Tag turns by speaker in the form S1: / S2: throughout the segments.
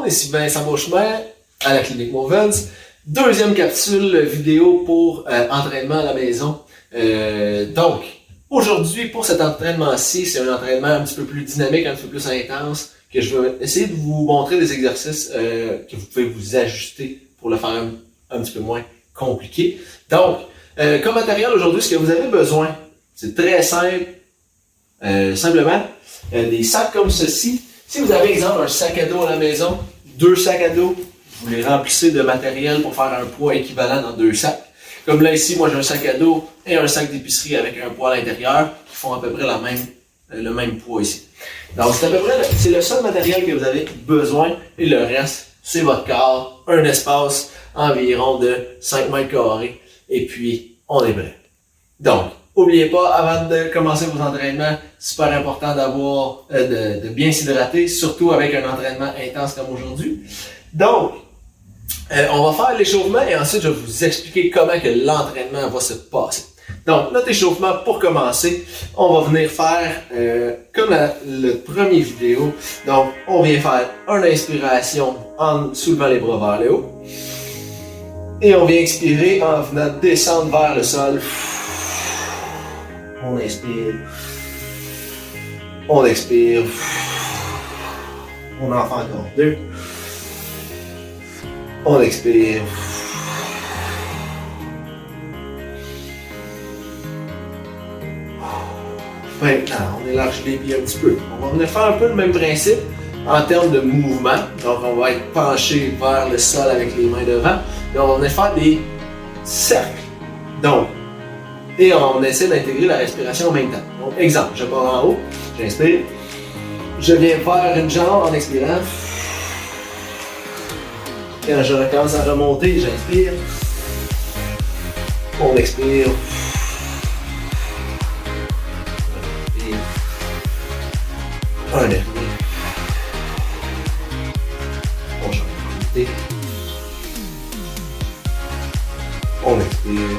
S1: monde, ici Vincent Beauchemin à la clinique Movens. Deuxième capsule vidéo pour entraînement à la maison. Donc, aujourd'hui, pour cet entraînement-ci, c'est un entraînement un petit peu plus dynamique, un petit peu plus intense, que je vais essayer de vous montrer des exercices que vous pouvez vous ajuster pour le faire un petit peu moins compliqué. Donc, comme matériel aujourd'hui, ce que vous avez besoin, c'est très simple, simplement, des sacs comme ceci. Si vous avez, exemple, un sac à dos à la maison, 2 sacs à dos, vous les remplissez de matériel pour faire un poids équivalent dans 2 sacs. Comme là, ici, moi, j'ai un sac à dos et un sac d'épicerie avec un poids à l'intérieur qui font à peu près le même poids ici. Donc, c'est à peu près, c'est le seul matériel que vous avez besoin et le reste, c'est votre corps, un espace environ de 5 mètres carrés et puis, on est prêt. Donc, n'oubliez pas, avant de commencer vos entraînements, super important d'avoir, de bien s'hydrater, surtout avec un entraînement intense comme aujourd'hui. Donc, on va faire l'échauffement et ensuite je vais vous expliquer comment que l'entraînement va se passer. Donc, notre échauffement, pour commencer, on va venir faire comme le premier vidéo. Donc, on vient faire une inspiration en soulevant les bras vers le haut. Et on vient expirer en venant descendre vers le sol. On inspire. On expire. On en fait encore 2. On expire. Maintenant, on élargit les pieds un petit peu. On va venir faire un peu le même principe en termes de mouvement. Donc, on va être penché vers le sol avec les mains devant. Et on va venir faire des cercles. Donc, et on essaie d'intégrer la respiration en même temps. Donc, exemple, je pars en haut, j'inspire. Je viens faire une jambe en expirant. Quand je recommence à remonter, j'inspire. On expire. Un dernier. On change de côté. On expire.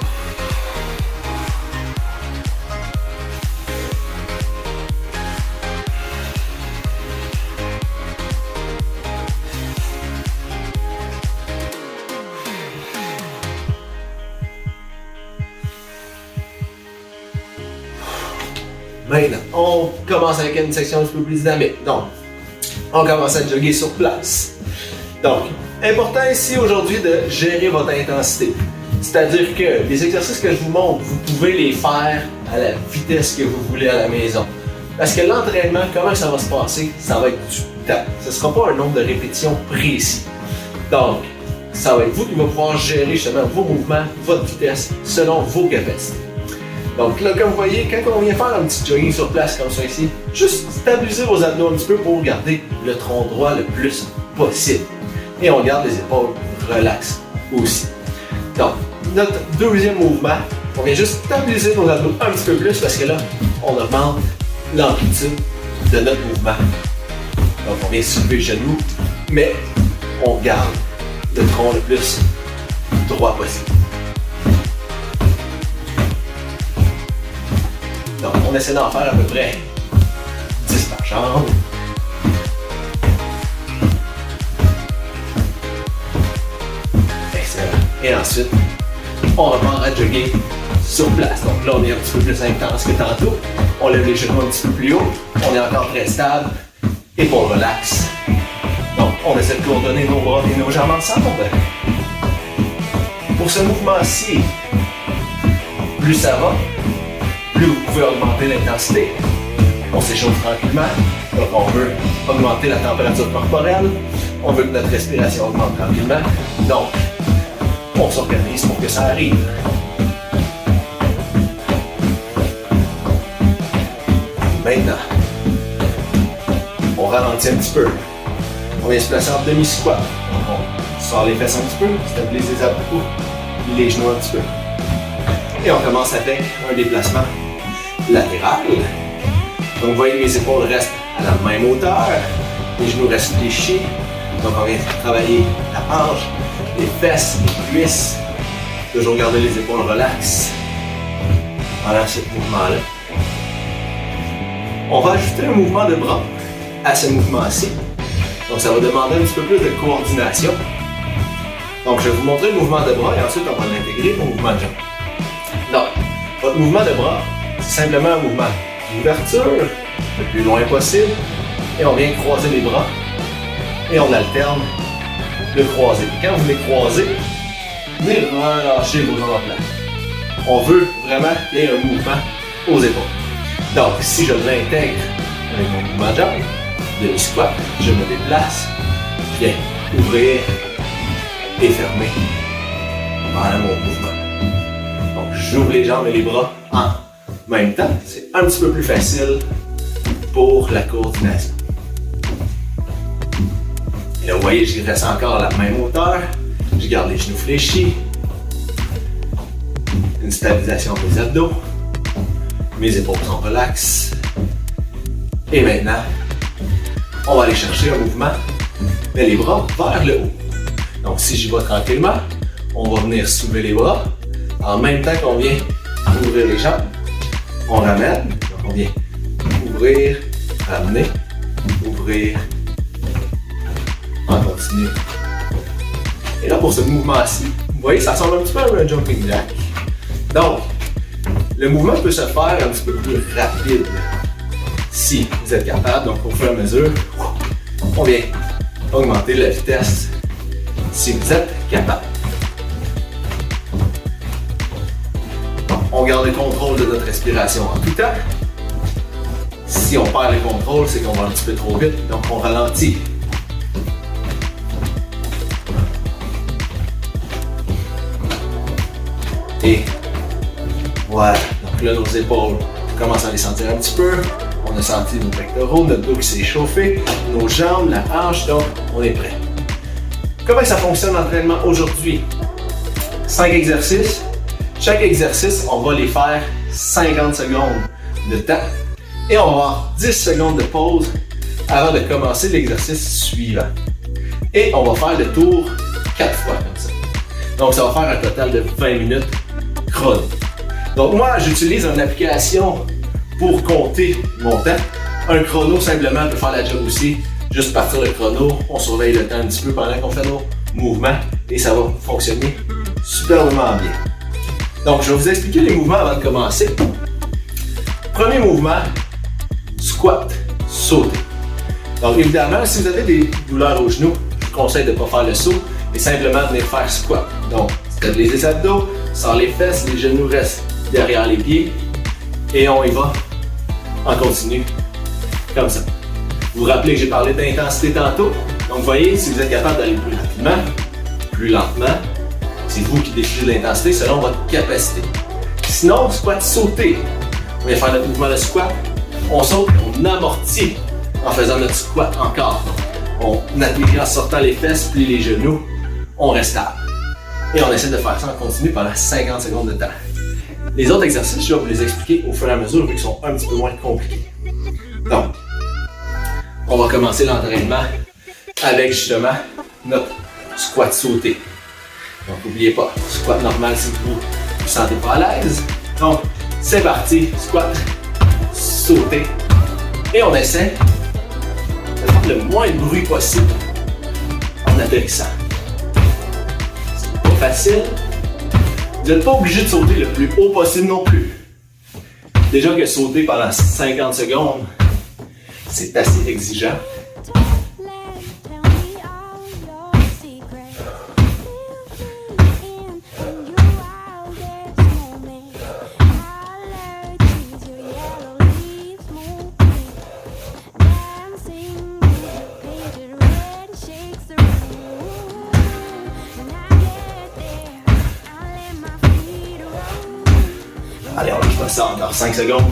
S1: Maintenant, on commence avec une section un peu plus dynamique. Donc, on commence à jogger sur place. Donc, important ici aujourd'hui de gérer votre intensité. C'est-à-dire que les exercices que je vous montre, vous pouvez les faire à la vitesse que vous voulez à la maison. Parce que l'entraînement, comment ça va se passer? Ça va être du temps. Ce ne sera pas un nombre de répétitions précis. Donc, ça va être vous qui va pouvoir gérer justement vos mouvements, votre vitesse, selon vos capacités. Donc là, comme vous voyez, quand on vient faire un petit jogging sur place comme ça ici, juste stabiliser vos abdos un petit peu pour garder le tronc droit le plus possible. Et on garde les épaules relaxes aussi. Donc, notre deuxième mouvement, on vient juste stabiliser nos abdos un petit peu plus parce que là, on augmente l'amplitude de notre mouvement. Donc, on vient soulever les genoux, mais on garde le tronc le plus droit possible. Donc, on essaie d'en faire à peu près 10 par jambe. Excellent. Et ensuite, on repart à jogger sur place. Donc là, on est un petit peu plus intense que tantôt. On lève les genoux un petit peu plus haut. On est encore très stable. Et on relaxe. Donc, on essaie de coordonner nos bras et nos jambes ensemble. Pour ce mouvement-ci, plus ça va, plus vous pouvez augmenter l'intensité. On s'échauffe tranquillement. Donc on veut augmenter la température corporelle. On veut que notre respiration augmente tranquillement. Donc, on s'organise pour que ça arrive. Maintenant, on ralentit un petit peu. On vient se placer en demi-squat. On sort les fesses un petit peu, stabilise les abdos, les genoux un petit peu. Et on commence avec un déplacement latéral. Donc vous voyez, mes épaules restent à la même hauteur, les genoux restent fléchis. Donc on vient travailler la hanche, les fesses, les cuisses. Toujours garder les épaules relaxes pendant ce mouvement-là. On va ajouter un mouvement de bras à ce mouvement-ci. Donc ça va demander un petit peu plus de coordination. Donc je vais vous montrer le mouvement de bras et ensuite on va l'intégrer au mouvement de jambes. Donc, votre mouvement de bras, c'est simplement un mouvement d'ouverture le plus loin possible et on vient croiser les bras et on alterne le croisé. Et quand vous les croisez, venez relâcher vos omoplates. On veut vraiment qu'il y ait un mouvement aux épaules. Donc, si je l'intègre avec mon mouvement de jambe, de squat, je me déplace, je viens ouvrir et fermer pendant mon mouvement. Donc, j'ouvre les jambes et les bras en même temps. C'est un petit peu plus facile pour la coordination. Et là, vous voyez, je reste encore à la même hauteur. Je garde les genoux fléchis. Une stabilisation des abdos. Mes épaules sont relaxes. Et maintenant, on va aller chercher un mouvement, mais les bras vers le haut. Donc, si j'y vais tranquillement, on va venir soulever les bras. En même temps qu'on vient ouvrir les jambes, on ramène. Donc, on vient ouvrir, ramener, ouvrir. On continue. Et là, pour ce mouvement-ci, vous voyez, ça ressemble un petit peu à un jumping jack. Donc, le mouvement peut se faire un petit peu plus rapide si vous êtes capable. Donc, au fur et à mesure, on vient augmenter la vitesse si vous êtes capable. Donc, on garde le contrôle de notre respiration en tout temps. Si on perd le contrôle, c'est qu'on va un petit peu trop vite, donc on ralentit. Et voilà, donc là nos épaules, on commence à les sentir un petit peu. On a senti nos pectoraux, notre dos qui s'est chauffé, nos jambes, la hanche, donc on est prêt. Comment ça fonctionne l'entraînement aujourd'hui? 5 exercices. Chaque exercice, on va les faire 50 secondes de temps et on va avoir 10 secondes de pause avant de commencer l'exercice suivant. Et on va faire le tour 4 fois comme ça. Donc ça va faire un total de 20 minutes chrono. Donc moi, j'utilise une application pour compter mon temps. Un chrono simplement peut faire la job aussi. Juste partir le chrono, on surveille le temps un petit peu pendant qu'on fait nos mouvements et ça va fonctionner superbement bien. Donc je vais vous expliquer les mouvements avant de commencer. Premier mouvement, squat, sauter. Donc évidemment, si vous avez des douleurs aux genoux, je vous conseille de ne pas faire le saut et simplement de venir faire squat. Donc, stabilisez les abdos, sort les fesses, les genoux restent derrière les pieds et on y va en continu, comme ça. Vous vous rappelez que j'ai parlé d'intensité tantôt? Donc, vous voyez, si vous êtes capable d'aller plus rapidement, plus lentement, c'est vous qui décidez l'intensité selon votre capacité. Sinon, squat, sauter. On vient faire notre mouvement de squat. On saute, on amortit en faisant notre squat encore. Donc, on atterrit en sortant les fesses, puis les genoux. On reste stable. Et on essaie de faire ça en continu pendant 50 secondes de temps. Les autres exercices, je vais vous les expliquer au fur et à mesure, vu qu'ils sont un petit peu moins compliqués. Donc, on va commencer l'entraînement avec justement notre squat sauté. Donc, n'oubliez pas, squat normal si vous ne vous sentez pas à l'aise. Donc, c'est parti, squat, sauter. Et on essaie de faire le moins de bruit possible en atterrissant. C'est pas facile. Vous n'êtes pas obligé de sauter le plus haut possible non plus. Déjà que sauter pendant 50 secondes, c'est assez exigeant. Allez, on va ça encore 5 secondes.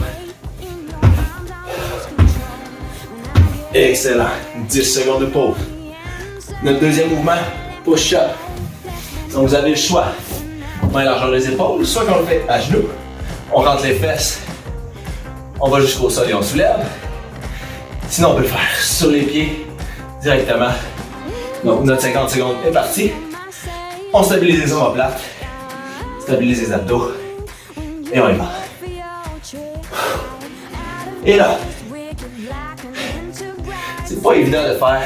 S1: Excellent. 10 secondes de pause. Notre deuxième mouvement, push-up. Donc vous avez le choix. Main largeur des épaules, soit qu'on le fait à genoux, on rentre les fesses, on va jusqu'au sol et on soulève. Sinon on peut le faire sur les pieds directement. Donc notre 50 secondes est parti. On stabilise les omoplates, stabilise les abdos et on y va. Et là, c'est pas évident de faire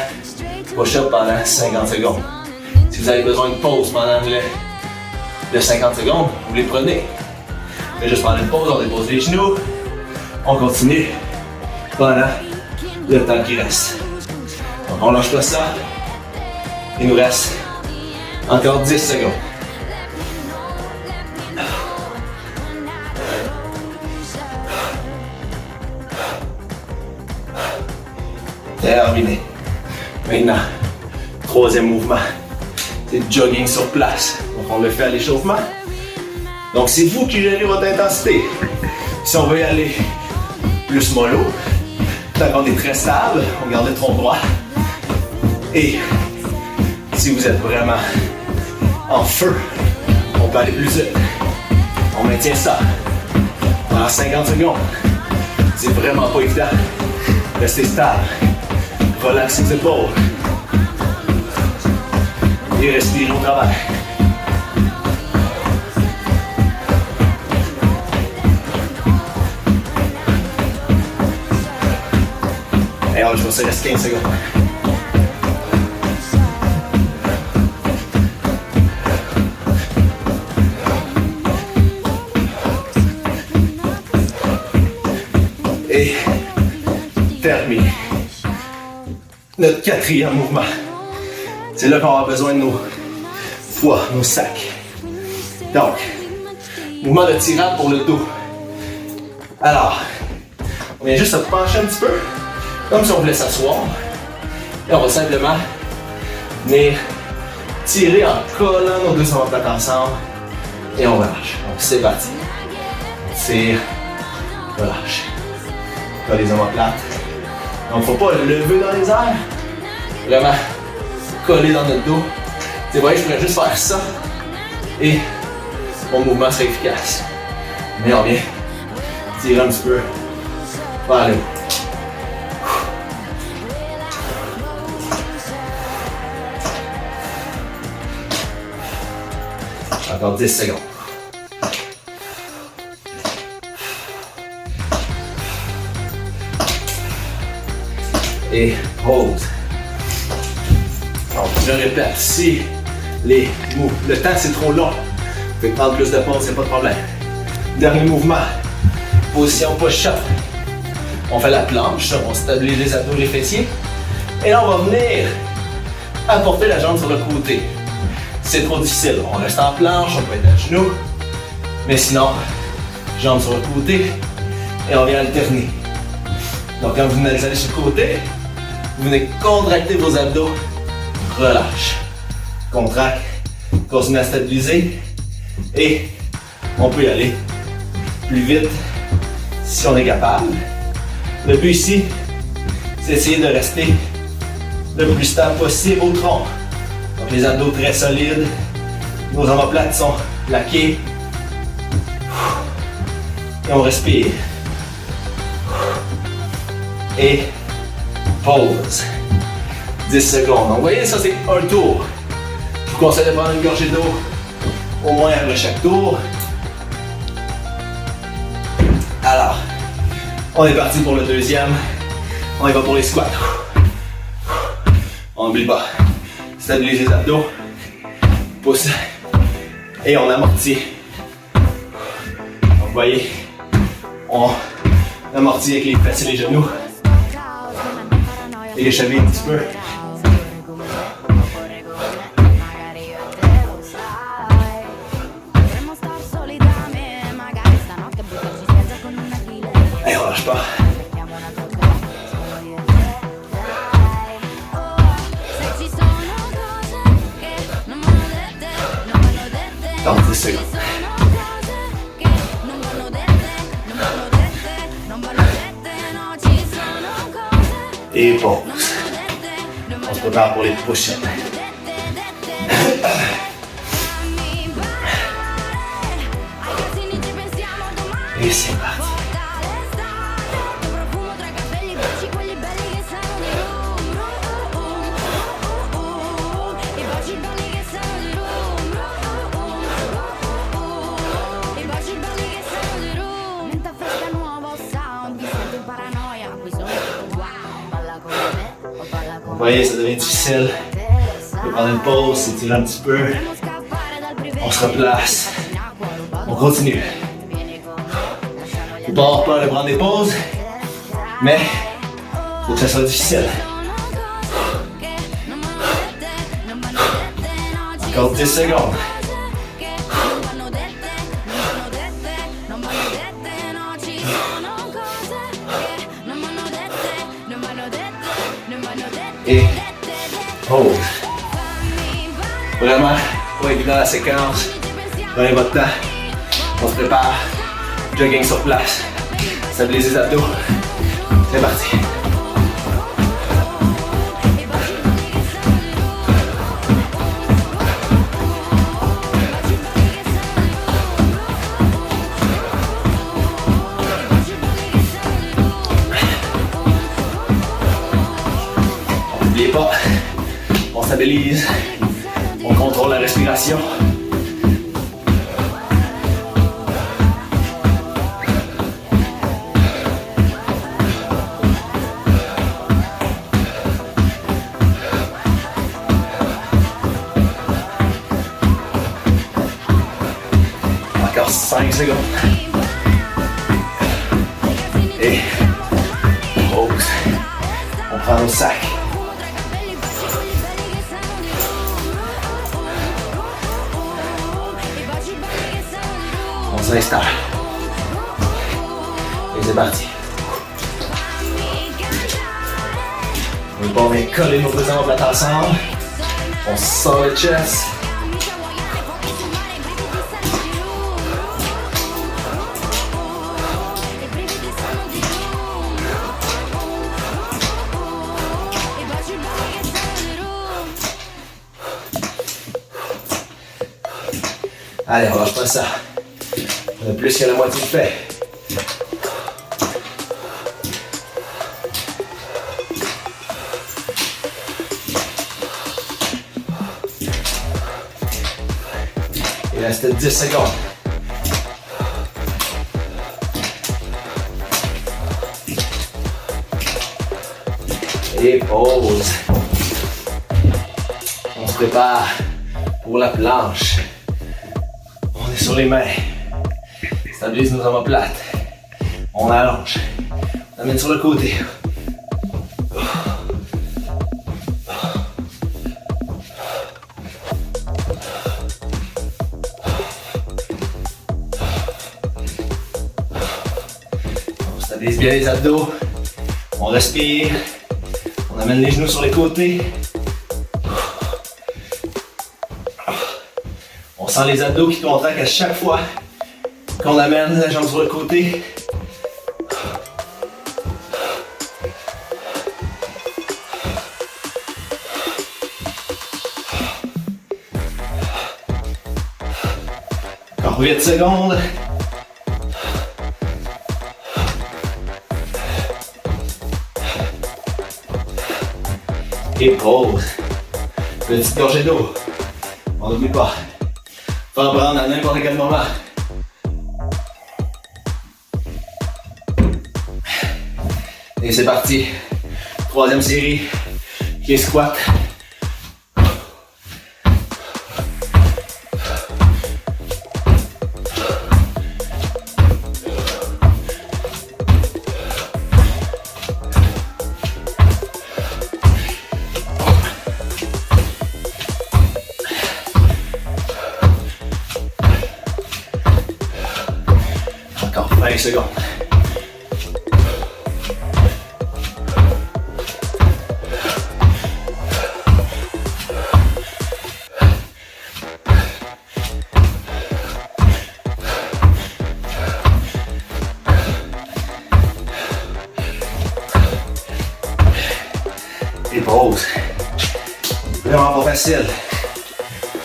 S1: push-up pendant 50 secondes. Si vous avez besoin de pause pendant le 50 secondes, vous les prenez. Mais juste prendre une pause, on dépose les genoux, on continue pendant le temps qui reste. Donc on lâche pas ça. Il nous reste encore 10 secondes. Terminé. Maintenant, troisième mouvement, c'est jogging sur place. Donc on le fait à l'échauffement. Donc c'est vous qui gérez votre intensité. Si on veut y aller plus mollo, tant qu'on est très stable, on garde le tronc droit. Et si vous êtes vraiment en feu, on peut aller plus vite. On maintient ça pendant 50 secondes. C'est vraiment pas évident. Restez stable. Relaxez les épaules. Et respirez au travail. Et alors, je vais reste 15 secondes. Et terminé. Notre quatrième mouvement. C'est là qu'on aura besoin de nos poids, nos sacs. Donc, mouvement de tirade pour le dos. Alors, on vient juste se pencher un petit peu, comme si on voulait s'asseoir. Et on va simplement venir tirer en collant nos deux omoplates ensemble. Et on relâche. Donc, c'est parti. On tire, relâche. Colle les omoplates. Donc, faut pas lever dans les airs. Vraiment coller dans notre dos. Vous voyez, je pourrais juste faire ça. Et mon mouvement serait efficace. Mais on vient tirer un petit peu vers le haut. Encore 10 secondes. Et pause. Donc, je répète, si le temps c'est trop long, vous pouvez prendre plus de pause, c'est pas de problème. Dernier mouvement, position push-up. On fait la planche, on stabilise les abdos, les fessiers. Et là, on va venir apporter la jambe sur le côté. C'est trop difficile, on reste en planche, on peut être à genoux. Mais sinon, jambe sur le côté et on vient alterner. Donc, quand vous allez sur le côté, vous venez contracter vos abdos, relâche, contracte, continue à stabiliser et on peut y aller plus vite si on est capable. Le but ici, c'est d'essayer de rester le plus stable possible au tronc. Donc les abdos très solides, nos omoplates sont plaquées et on respire. Et pause. 10 secondes. Donc, vous voyez, ça c'est un tour. Je vous conseille de prendre une gorgée d'eau au moins après chaque tour. Alors, on est parti pour le deuxième. On y va pour les squats. On n'oublie pas. Stabilise les abdos. Pousse. Et on amortit. Donc, vous voyez, on amortit avec les fesses et les genoux. Et les chevilles un petit peu. Et on lâche pas. Dans 10 secondes. Et pause. On se prépare pour les push-ups. Et c'est parti. voyez, ça devient difficile. On peut prendre une pause, s'étirer un petit peu. On se replace. On continue. Faut pas avoir peur de prendre des pauses, mais faut que ça soit difficile. Encore 10 secondes. Et pause. Vraiment, pas évident la séquence. Prenez votre temps. On se prépare. Jogging sur place. Stabilisez les abdos. C'est parti. N'oubliez pas, on stabilise, on contrôle la respiration. Encore 5 secondes. Et pause. On prend nos sacs. On s'installe. Et c'est parti. On vient coller nos deux omoplates ensemble. On sent le chest. Allez, on lâche pas ça. On a plus que la moitié de fait. Il reste 10 secondes. Et pause. On se prépare pour la planche. On est sur les mains. Stabilise nos omoplates. On allonge. On amène sur le côté. On stabilise bien les abdos. On respire. On amène les genoux sur les côtés. On sent les abdos qui contractent à chaque fois qu'on amène la jambe sur le côté. Encore 8 secondes. Et pause. Petite gorgée d'eau. On n'oublie pas. Faut en prendre à n'importe quel moment. Et c'est parti. Troisième série. Qui est squat. Encore 20 secondes. Et pause. Vraiment pas facile.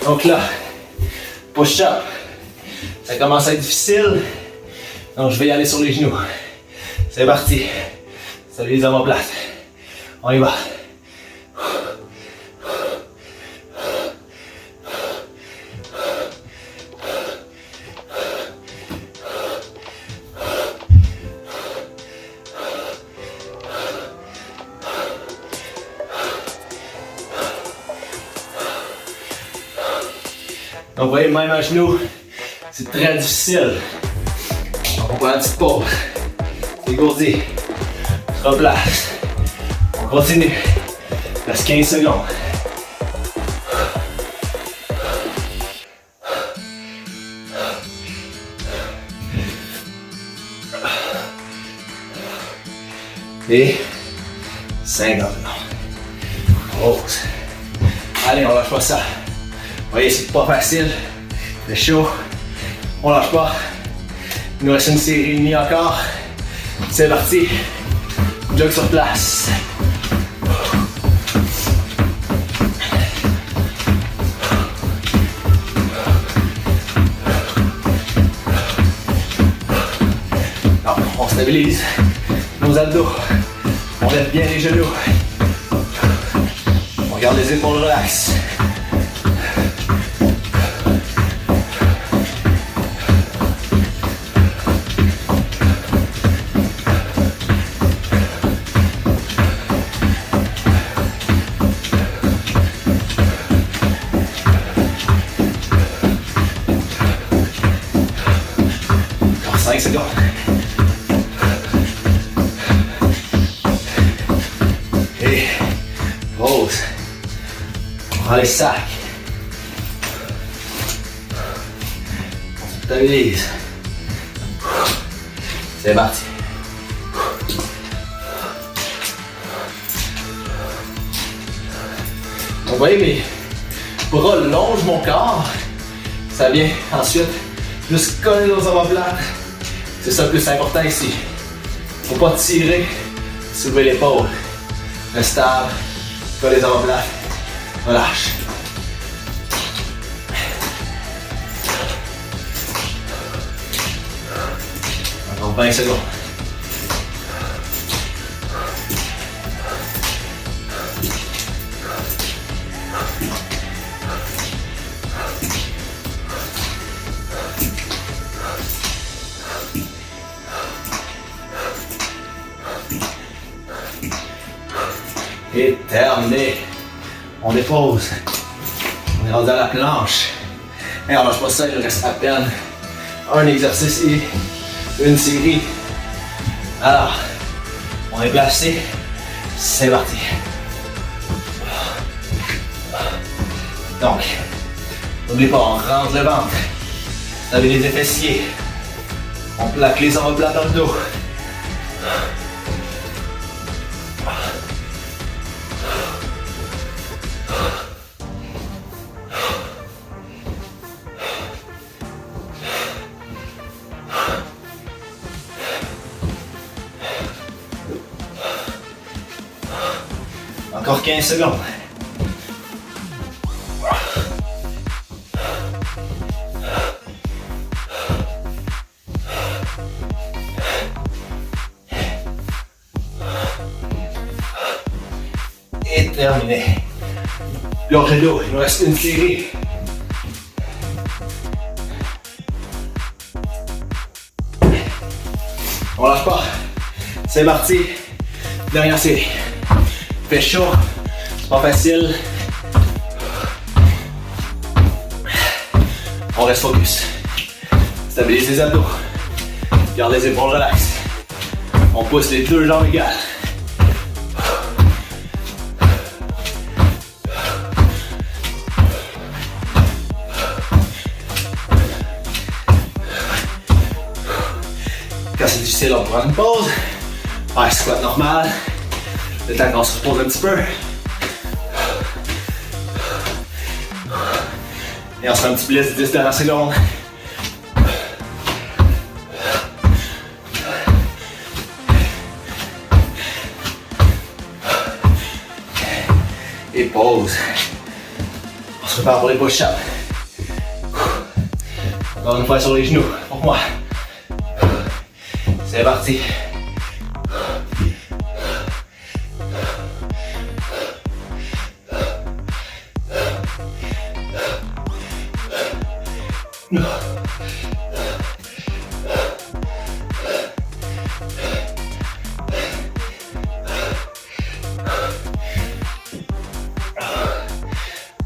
S1: Donc là, push-up. Ça commence à être difficile. Donc je vais y aller sur les genoux. C'est parti. Salut les omoplates. On y va. Donc vous voyez, même à genoux, c'est très difficile. Donc on prend une petite pause. Dégourdis. On se replace. On continue. Il reste 15 secondes. Et 50 secondes. Pause. Allez, on lâche pas ça. Vous voyez, c'est pas facile. C'est chaud. On lâche pas. Il nous reste une série et demie encore. C'est parti. Jog sur place. Alors, on stabilise nos abdos. On lève bien les genoux. On garde les épaules relaxes. Encore 5 secondes. Et pause. On prend les sacs. On se stabilise. C'est parti. Vous voyez, mes bras longent mon corps. Ça vient ensuite juste coller nos omoplates. C'est ça le plus important ici. Faut pas tirer, soulever l'épaule. Reste stable, coller les omoplates. Relâche. Encore 20 secondes. Et terminé. On dépose. On est rendu à la planche. Et on lâche pas ça, il reste à peine un exercice et une série. Alors, on est placé. C'est parti. Donc, n'oublie pas, on rentre le ventre. Stabilise les fessiers. On plaque les omoplates dans le dos. Encore 15 secondes. Et terminé. Gorgée d'eau, il nous reste une série. On lâche pas. C'est parti. Dernière série. Fait chaud, c'est pas facile. On reste focus. Stabilise les abdos. Garde les épaules relaxes. On pousse les deux jambes égales. Quand c'est difficile, on prend une pause. Faire squat normal. Le temps qu'on se repose un petit peu. Et on se fait un petit blitz de 10 dernières secondes. Et pause. On se prépare pour les push-ups. Encore une fois sur les genoux, pour moi. C'est parti.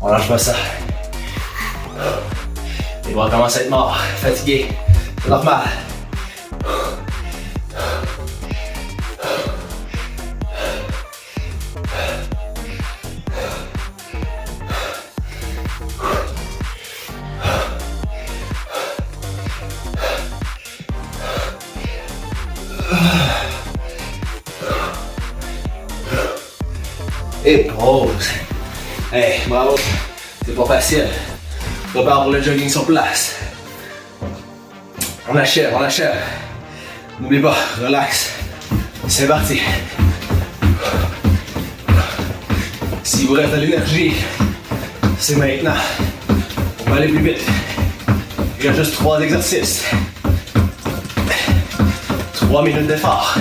S1: On lâche pas ça. Les bras commencent à être morts, fatigués. C'est normal. Et pause. Hey, bravo. C'est pas facile. Prépare pour le jogging sur place. On achève, on achève. N'oublie pas, relax. C'est parti. Si vous reste de l'énergie, c'est maintenant. On va aller plus vite. Il y a juste 3 exercices. 3 minutes d'effort.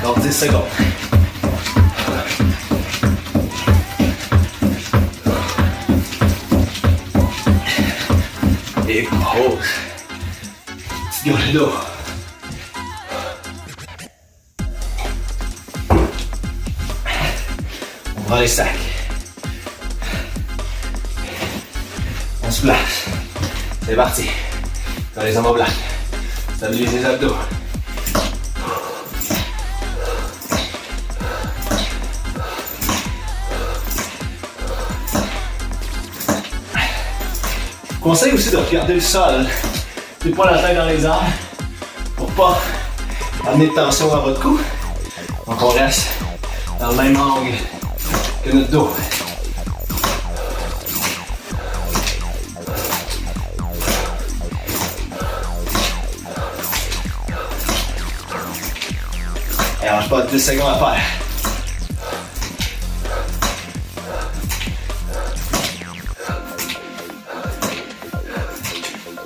S1: Encore 10 secondes. Et pause. Petite gorgée d'eau. On prend les sacs. On se place. C'est parti. Dans les omoplates. Stabilise les abdos. Conseil aussi de regarder le sol, et pas la tête dans les airs, pour pas amener de tension à votre cou. Donc on reste dans le même angle que notre dos. Et on pas 10 secondes à faire.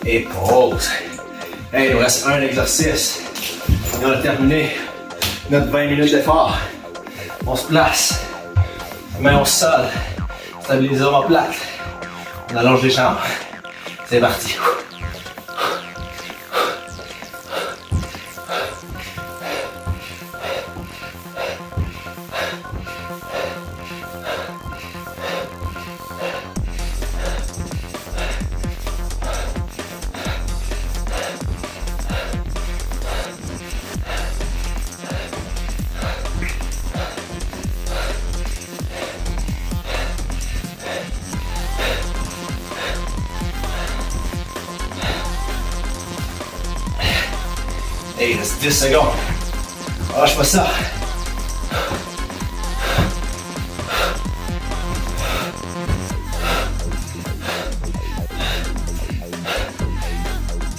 S1: Et pause. Hey, il nous reste un exercice. On a terminé notre 20 minutes d'effort. On se place. Main au sol. Stabilise les omoplates. On allonge les jambes. C'est parti. Hey, il reste 10 secondes. Lâche pas ça.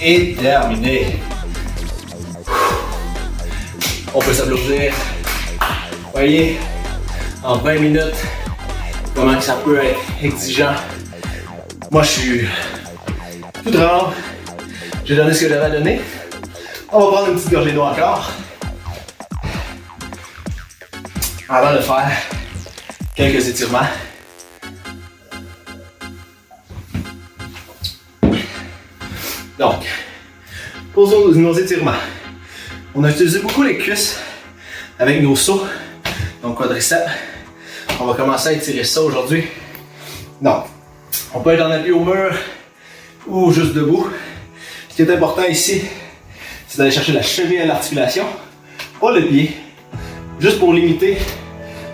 S1: Et terminé. On peut s'applaudir. Voyez, en 20 minutes, comment que ça peut être exigeant. Moi, je suis tout trempe. J'ai donné ce que j'avais à donner. On va prendre une petite gorgée d'eau encore. Avant de faire quelques étirements. Donc, pour nos étirements, on a utilisé beaucoup les cuisses avec nos sauts, donc quadriceps. On va commencer à étirer ça aujourd'hui. Donc, on peut être en appui au mur ou juste debout. Ce qui est important ici, c'est d'aller chercher la cheville à l'articulation, pas le pied, juste pour limiter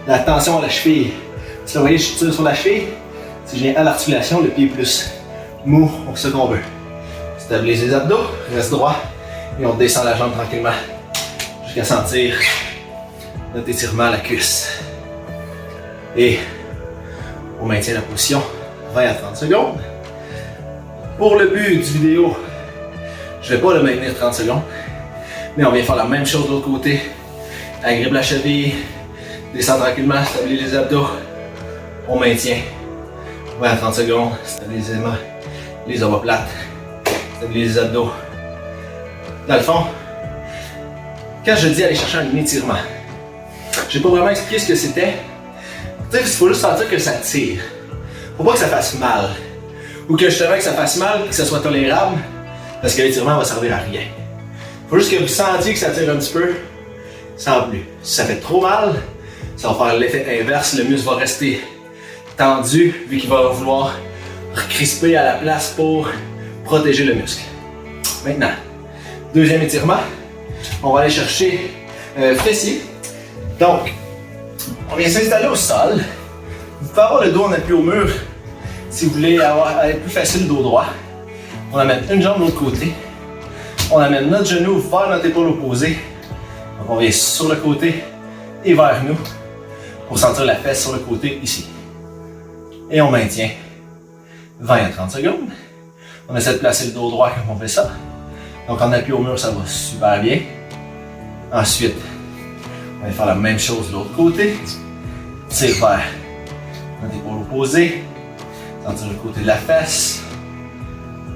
S1: la tension à la cheville. Si vous voyez, je tire sur la cheville, si je viens à l'articulation, le pied est plus mou, on sait ce qu'on veut. Stabilise les abdos, reste droit et on descend la jambe tranquillement jusqu'à sentir notre étirement à la cuisse. Et on maintient la position 20 à 30 secondes. Pour le but du vidéo, je ne vais pas le maintenir 30 secondes, mais on vient faire la même chose de l'autre côté. Agrippe la cheville, descend tranquillement, stabilise les abdos. On maintient 20 à 30 secondes, stabilise les omoplates, stabilise les abdos. Dans le fond, quand je dis aller chercher un étirement, J'ai pas vraiment expliqué ce que c'était. Tu sais, il faut juste sentir que ça tire. Faut pas que ça fasse mal. Ou que justement que ça fasse mal, que ça soit tolérable, parce que l'étirement va servir à rien. Faut juste que vous sentiez que ça tire un petit peu, sans plus. Si ça fait trop mal, ça va faire l'effet inverse, le muscle va rester tendu, vu qu'il va vouloir recrisper à la place pour protéger le muscle. Maintenant, deuxième étirement, on va aller chercher fessier. Donc, on vient s'installer au sol. Vous pouvez avoir le dos en appui au mur si vous voulez être plus facile dos droit. On amène une jambe de l'autre côté. On amène notre genou vers notre épaule opposée. Donc on vient sur le côté et vers nous pour sentir la fesse sur le côté ici. Et on maintient 20 à 30 secondes. On essaie de placer le dos droit comme on fait ça. Donc en appui au mur, ça va super bien. Ensuite, on va faire la même chose de l'autre côté. Tire vers notre épaule opposée. Sentir le côté de la fesse.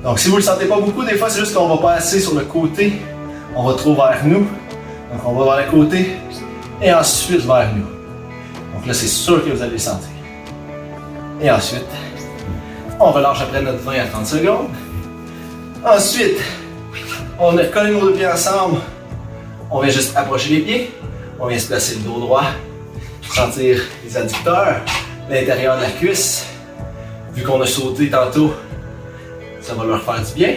S1: Donc si vous ne le sentez pas beaucoup, des fois c'est juste qu'on va pas assez sur le côté. On va trop vers nous. Donc on va vers le côté et ensuite vers nous. Donc là c'est sûr que vous allez le sentir. Et ensuite, on relâche après notre 20 à 30 secondes. Ensuite, on recolle nos deux pieds ensemble. On vient juste approcher les pieds. On vient se placer le dos droit. Sentir les adducteurs, l'intérieur de la cuisse. Vu qu'on a sauté tantôt, ça va leur faire du bien.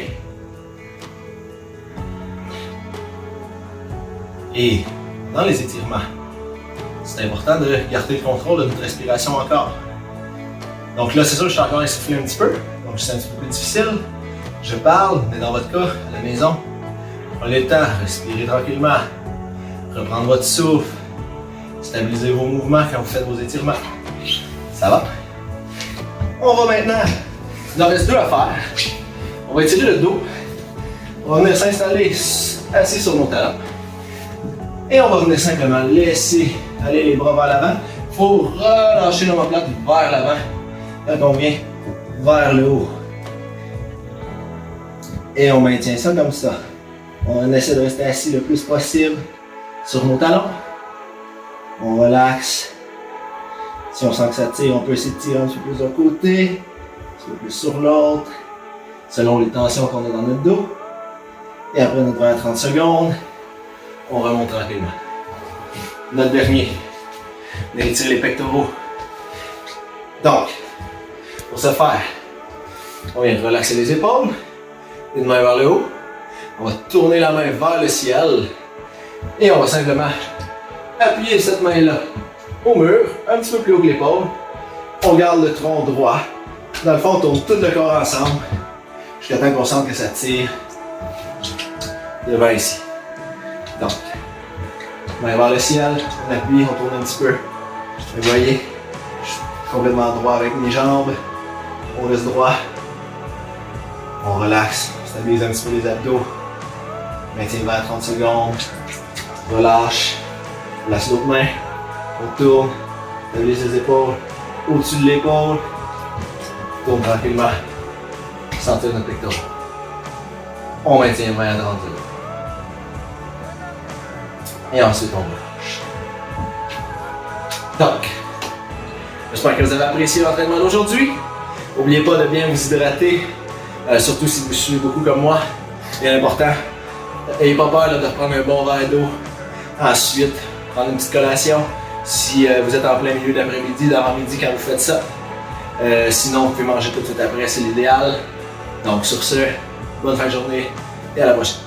S1: Et dans les étirements, c'est important de garder le contrôle de notre respiration encore. Donc là, c'est sûr que je suis encore essoufflé un petit peu, donc c'est un petit peu plus difficile. Je parle, mais dans votre cas, à la maison, prenez le temps, respirez tranquillement, reprendre votre souffle, stabilisez vos mouvements quand vous faites vos étirements. Ça va? On va maintenant, il en reste deux à faire. On va étirer le dos. On va venir s'installer assis sur nos talons. Et on va venir simplement laisser aller les bras vers l'avant. Il faut relâcher l'omoplate vers l'avant. Quand on vient vers le haut. Et on maintient ça comme ça. On essaie de rester assis le plus possible sur nos talons. On relaxe. Si on sent que ça tire, on peut essayer de tirer un petit peu plus d'un côté, un petit peu plus sur l'autre, selon les tensions qu'on a dans notre dos. Et après notre 20 à 30 secondes, on remonte tranquillement. Notre dernier, on étire les pectoraux. Donc, pour ce faire, on vient relaxer les épaules, une main vers le haut. On va tourner la main vers le ciel et on va simplement appuyer cette main-là au mur, un petit peu plus haut que l'épaule. On garde le tronc droit. Dans le fond, on tourne tout le corps ensemble jusqu'à temps qu'on sente que ça tire devant ici. Donc, main vers le ciel, on appuie, on tourne un petit peu. Vous voyez, je suis complètement droit avec mes jambes. On reste droit. On relaxe, on stabilise un petit peu les abdos. Maintient 20 à 30 secondes. Relâche. Place l'autre main. On tourne. Stabilise les épaules. Au-dessus de l'épaule. Tourne tranquillement. Sentir notre pectoral. On maintient 20 à 30 secondes. Et ensuite on relâche. Donc, j'espère que vous avez apprécié l'entraînement d'aujourd'hui. N'oubliez pas de bien vous hydrater, surtout si vous suivez beaucoup comme moi. Bien important, n'ayez pas peur de prendre un bon verre d'eau. Ensuite, prendre une petite collation. Si vous êtes en plein milieu d'après-midi, d'avant-midi quand vous faites ça. Sinon, vous pouvez manger tout de suite après, c'est l'idéal. Donc sur ce, bonne fin de journée et à la prochaine.